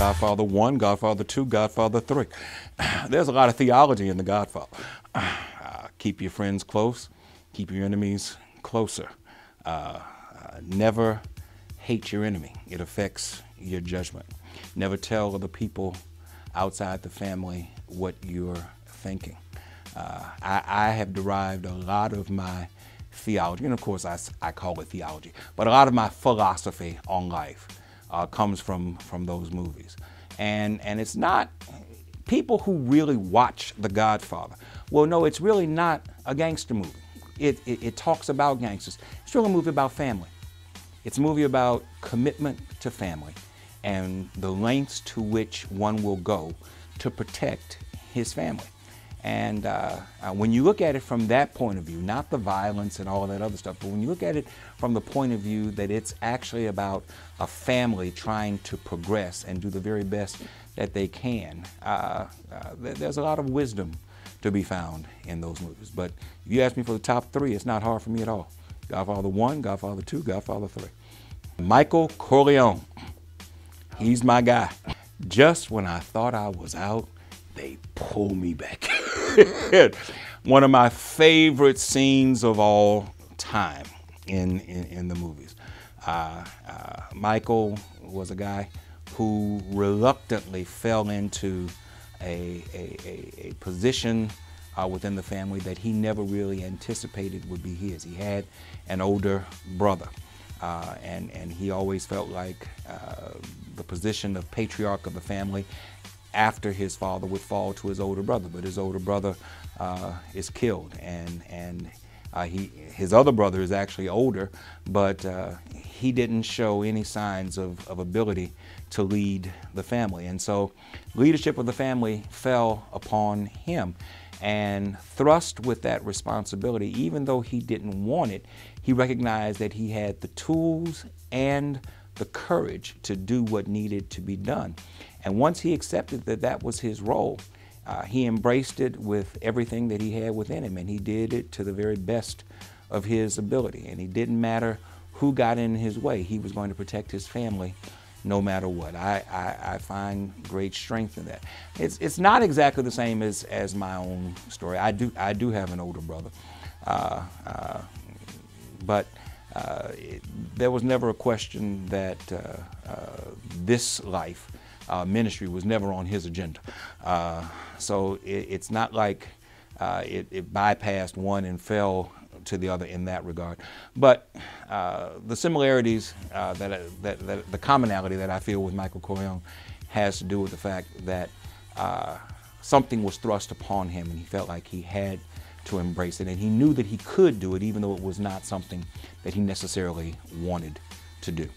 Godfather 1, Godfather 2, Godfather 3. There's a lot of theology in The Godfather. Keep your friends close, keep your enemies closer. Never hate your enemy. It affects your judgment. Never tell other people outside the family what you're thinking. I have derived a lot of my theology, and of course I call it theology, but a lot of my philosophy on life comes from those movies. And it's not, people who really watch The Godfather, well, no, it's really not a gangster movie. It talks about gangsters. It's really a movie about family. It's a movie about commitment to family and the lengths to which one will go to protect his family. And when you look at it from that point of view, not the violence and all that other stuff, but when you look at it from the point of view that it's actually about a family trying to progress and do the very best that they can, there's a lot of wisdom to be found in those movies. But if you ask me for the top 3, it's not hard for me at all. Godfather 1, Godfather 2, Godfather 3. Michael Corleone, he's my guy. Just when I thought I was out, they pull me back in. One of my favorite scenes of all time in the movies. Michael was a guy who reluctantly fell into a position within the family that he never really anticipated would be his. He had an older brother, and he always felt like the position of patriarch of the family after his father would fall to his older brother, but his older brother is killed, and his other brother is actually older, but he didn't show any signs of ability to lead the family. And so leadership of the family fell upon him, and thrust with that responsibility, even though he didn't want it, he recognized that he had the tools and the courage to do what needed to be done. And once he accepted that that was his role, he embraced it with everything that he had within him, and he did it to the very best of his ability. And it didn't matter who got in his way. He was going to protect his family no matter what. I find great strength in that. It's not exactly the same as my own story. I do have an older brother, but there was never a question that this life, ministry, was never on his agenda. So it's not like it bypassed one and fell to the other in that regard. But the similarities, the commonality that I feel with Michael Corleone has to do with the fact that something was thrust upon him and he felt like he had to embrace it, and he knew that he could do it even though it was not something that he necessarily wanted to do.